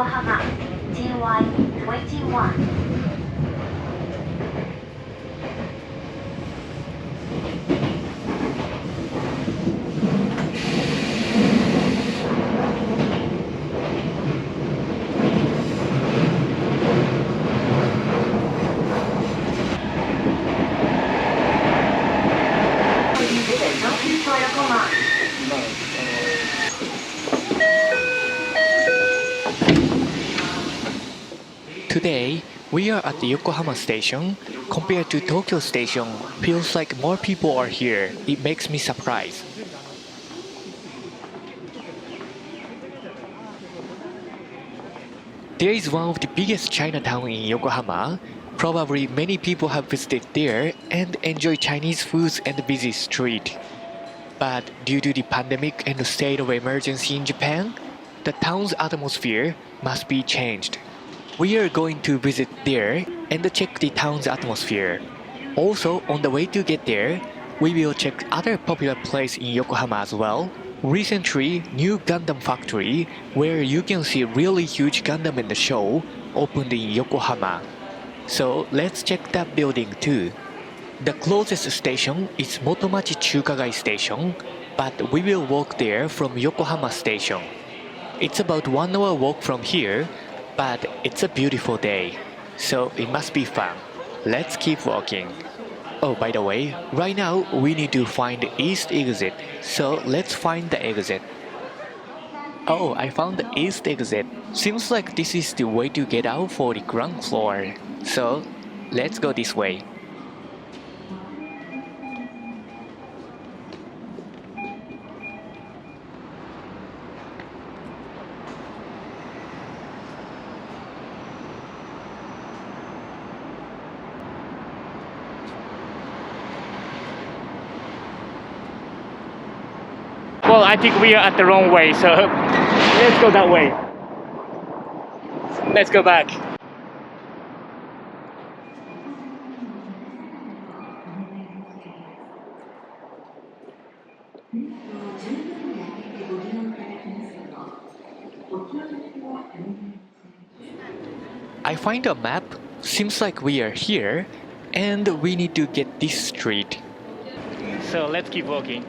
Yokohama, JY21. Today, we are at the Yokohama Station. Compared to Tokyo Station, feels like more people are here. It makes me surprised. There is one of the biggest Chinatown in Yokohama. Probably many people have visited there and enjoy Chinese foods and busy street. But due to the pandemic and the state of emergency in Japan, the town's atmosphere must be changed. We are going to visit there and check the town's atmosphere. Also, on the way to get there, we will check other popular places in Yokohama as well. Recently, new Gundam Factory, where you can see really huge Gundam in the show, opened in Yokohama. So let's check that building too. The closest station is Motomachi Chukagai Station, but we will walk there from Yokohama Station. It's about 1 hour walk from here, but it's a beautiful day, so it must be fun. Let's keep walking. Oh, by the way, right now we need to find the east exit, so let's find the exit. Oh, I found the east exit. Seems like this is the way to get out for the ground floor. So, let's go this way. Well, I think we are at the wrong way, so let's go that way. Let's go back. I find a map. Seems like we are here, and we need to get this street. So let's keep walking.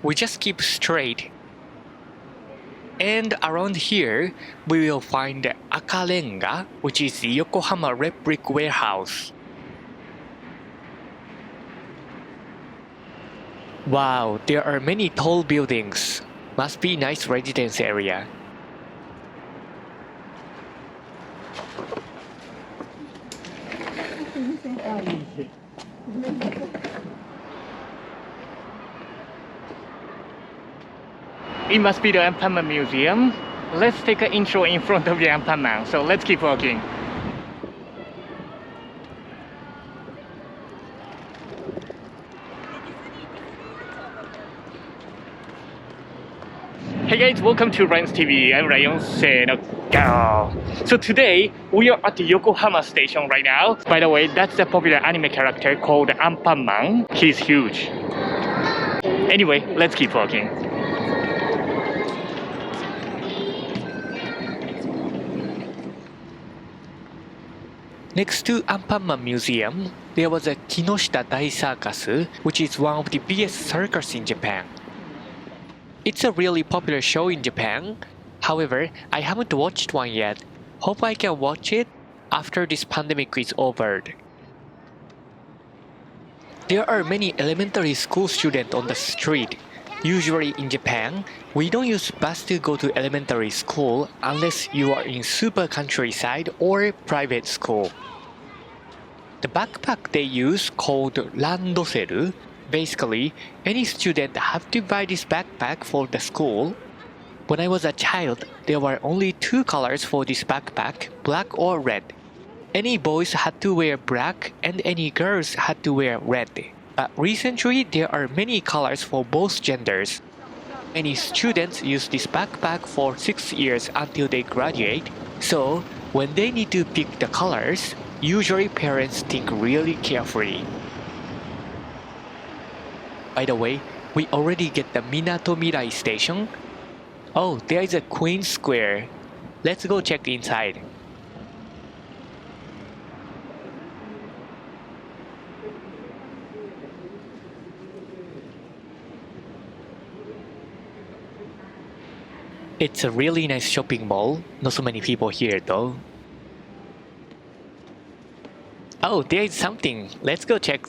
We just keep straight. And around here, we will find Akarenga, which is the Yokohama red brick warehouse. Wow, there are many tall buildings. Must be nice residence area. It must be the Anpan-man Museum. Let's take an intro in front of the Anpan-man. So let's keep walking. Hey guys, welcome to Ryan's TV. I'm Ryan. Go! So today we are at the Yokohama Station right now. By the way, that's the popular anime character called Anpan-man. He's huge. Anyway, let's keep walking. Next to Anpan-man Museum, there was a Kinoshita Dai Circus, which is one of the biggest circus in Japan. It's a really popular show in Japan. However, I haven't watched one yet. Hope I can watch it after this pandemic is over. There are many elementary school students on the street. Usually in Japan, we don't use bus to go to elementary school unless you are in super countryside or private school. The backpack they use called randosel. Basically, any student have to buy this backpack for the school. When I was a child, there were only two colors for this backpack, black or red. Any boys had to wear black and any girls had to wear red. But recently, there are many colors for both genders. Many students use this backpack for 6 years until they graduate. So, when they need to pick the colors, usually parents think really carefully. By the way, we already get the Minato Mirai station. Oh, there is a Queen Square. Let's go check inside. It's a really nice shopping mall. Not so many people here though. Oh, there is something. Let's go check.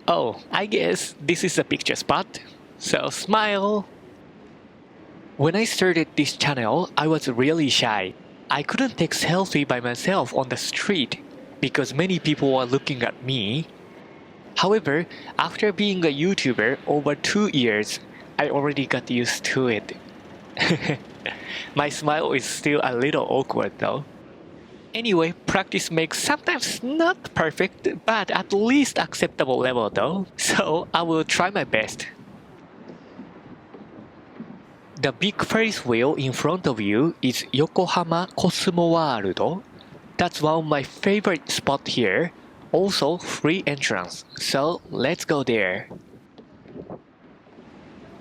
Oh, I guess this is a picture spot. So smile! When I started this channel, I was really shy. I couldn't take selfie by myself on the street because many people were looking at me. However, after being a YouTuber over 2 years, I already got used to it. My smile is still a little awkward though. Anyway, practice makes sometimes not perfect, but at least acceptable level though, so I will try my best. The big Ferris wheel in front of you is Yokohama Cosmo World. That's one of my favorite spots here, also free entrance, so let's go there.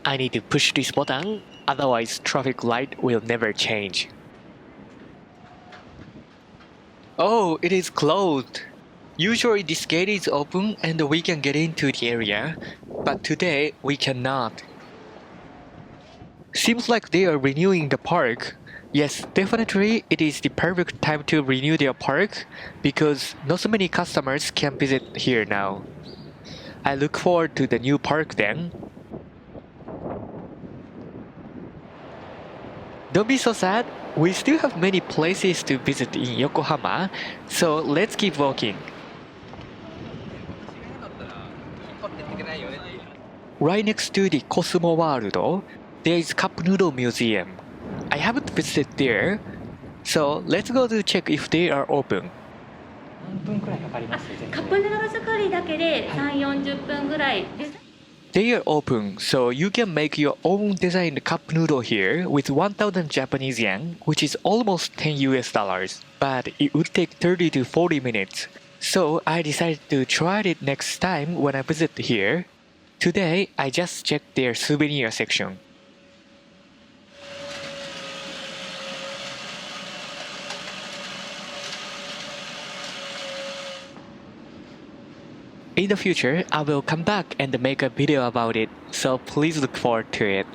I need to push this button, otherwise traffic light will never change. Oh, it is closed. Usually this gate is open and we can get into the area, but today we cannot. Seems like they are renewing the park. Yes, definitely it is the perfect time to renew their park because not so many customers can visit here now. I look forward to the new park then. Don't be so sad. We still have many places to visit in Yokohama, so let's keep walking. Right next to the Cosmo World, there is Cup Noodle Museum. I haven't visited there, so let's go to check if they are open. カップヌードル作りだけで3、40分ぐらい。 They are open, so you can make your own designed cup noodle here with 1,000 Japanese yen, which is almost 10 US dollars. But it would take 30 to 40 minutes. So I decided to try it next time when I visit here. Today, I just checked their souvenir section. In the future, I will come back and make a video about it, so please look forward to it.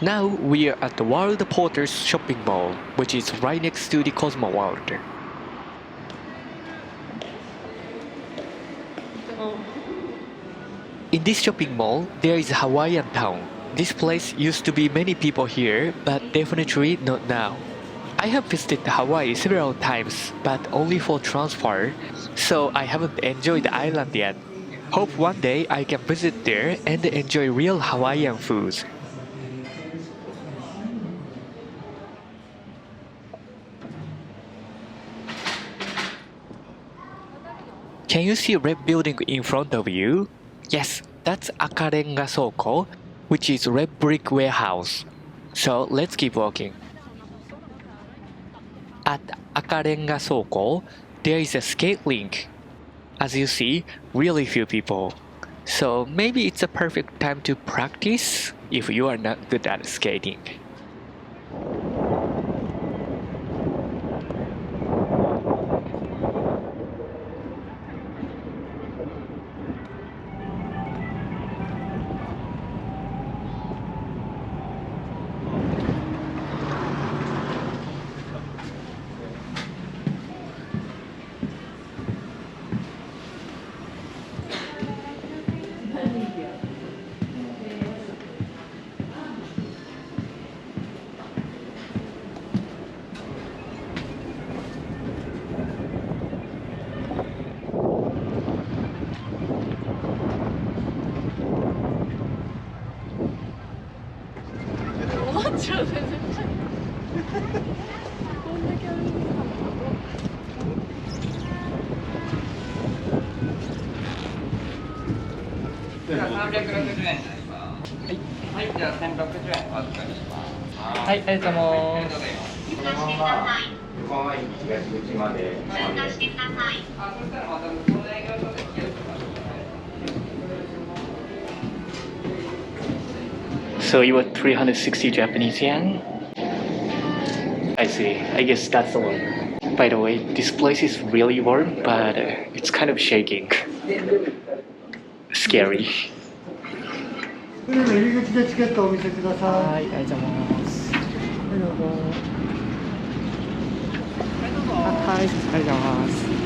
Now we are at the World Porters shopping mall, which is right next to the Cosmo World. In this shopping mall, there is a Hawaiian town. This place used to be many people here, but definitely not now. I have visited Hawaii several times, but only for transfer, so I haven't enjoyed the island yet. Hope one day I can visit there and enjoy real Hawaiian foods. Can you see a red building in front of you? Yes, that's Akarenga Soko, which is red brick warehouse. So let's keep walking. At Akarenga Soko, there is a skate rink. As you see, really few people. So maybe it's a perfect time to practice if you are not good at skating. So you were 360 Japanese yen? I see. I guess that's the one. By the way, this place is really warm, but it's kind of shaking. Scary. 船の入り口でチケットをお見せください。はい、ありがとうございます。はい、どうぞ。はい、ありがとうございます。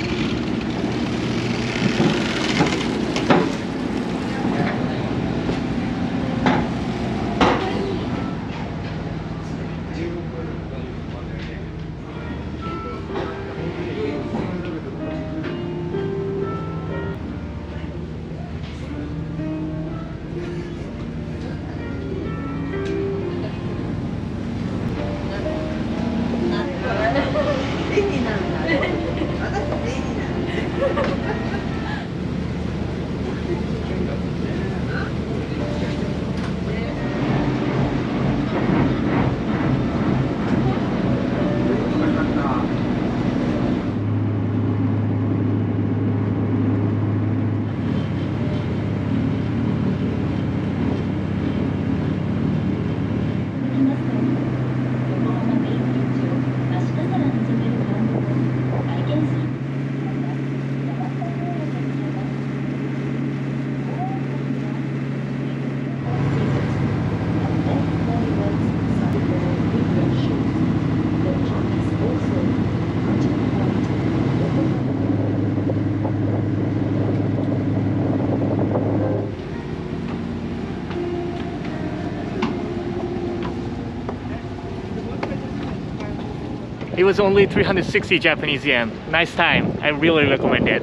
It was only 360 Japanese yen. Nice time. I really recommend it.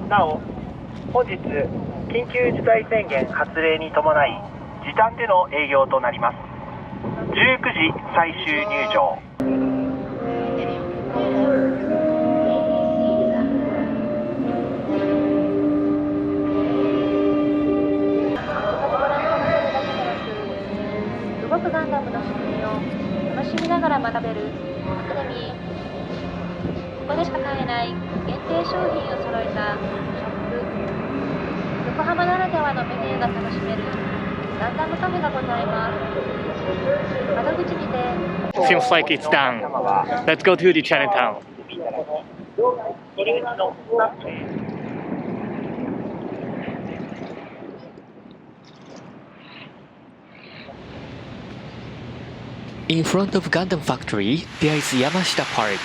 Now, 本日緊急事態宣言発令に伴い時短での営業となります。19時最終入場。動くガンダムの仕組みを楽しみながら学べるアカデミー。ここでしか買えない限定商品を揃えたショップ。横浜ならではのメニューが楽しめるガンダムカフェがございます。窓口にて Seems like it's done. Let's go to the Chinatown. In front of Gundam Factory, there is Yamashita Park.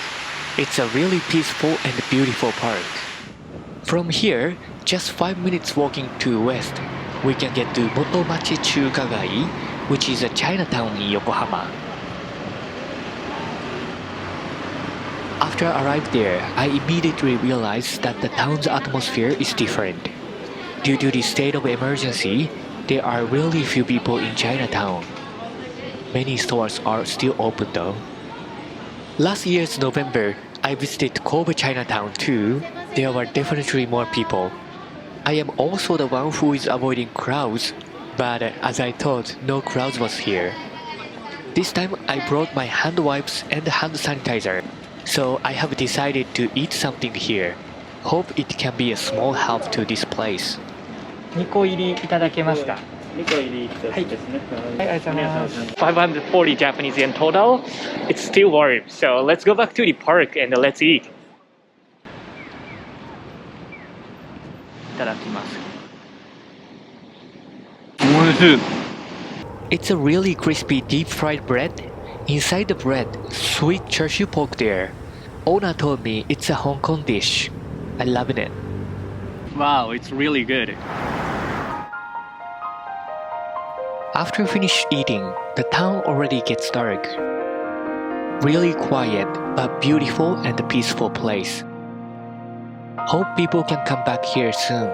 It's a really peaceful and beautiful park. From here, just 5 minutes walking to west, we can get to Motomachi Chukagai, which is a Chinatown in Yokohama. After I arrived there, I immediately realized that the town's atmosphere is different. Due to the state of emergency, there are really few people in Chinatown. Many stores are still open though. Last year's November, I visited Kobe Chinatown too. There were definitely more people. I am also the one who is avoiding crowds, but as I thought, no crowds was here. This time I brought my hand wipes and hand sanitizer, so I have decided to eat something here. Hope it can be a small help to this place. 2個入りいただけますか。2個入り1つですね。はい、ありがとうございます。540 Japanese yen total. It's still warm, so let's go back to the park and let's eat. いただきます。おいしい。It's a really crispy deep fried bread. Inside the bread, sweet char-siu pork there. Owner told me it's a Hong Kong dish. I love it. Wow, it's really good. After finish eating, the town already gets dark. Really quiet, but beautiful and peaceful place. Hope people can come back here soon.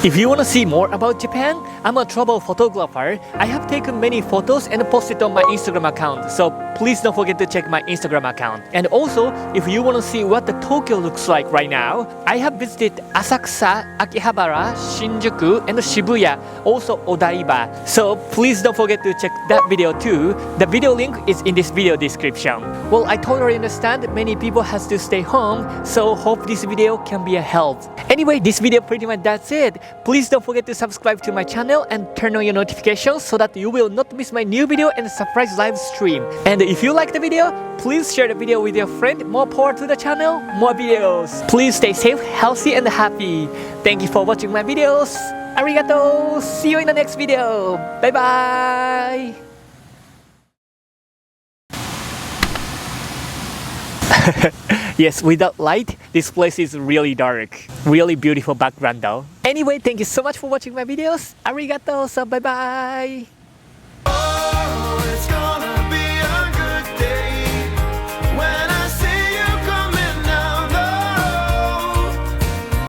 If you want to see more about Japan, I'm a travel photographer. I have taken many photos and posted on my Instagram account, so please don't forget to check my Instagram account. And also, if you want to see what the Tokyo looks like right now, I have visited Asakusa, Akihabara, Shinjuku, and Shibuya, also Odaiba. So please don't forget to check that video too. The video link is in this video description. Well, I totally understand many people has to stay home, so hope this video can be a help. Anyway, this video pretty much that's it. Please don't forget to subscribe to my channel and turn on your notifications so that you will not miss my new video and surprise live stream. And if you like the video, please share the video with your friend. More power to the channel, more videos. Please stay safe, healthy, and happy. Thank you for watching my videos. Arigato. See you in the next video. Bye bye. Yes, without light, this place is really dark. Really beautiful background though. Anyway, thank you so much for watching my videos. Arigato, so bye bye.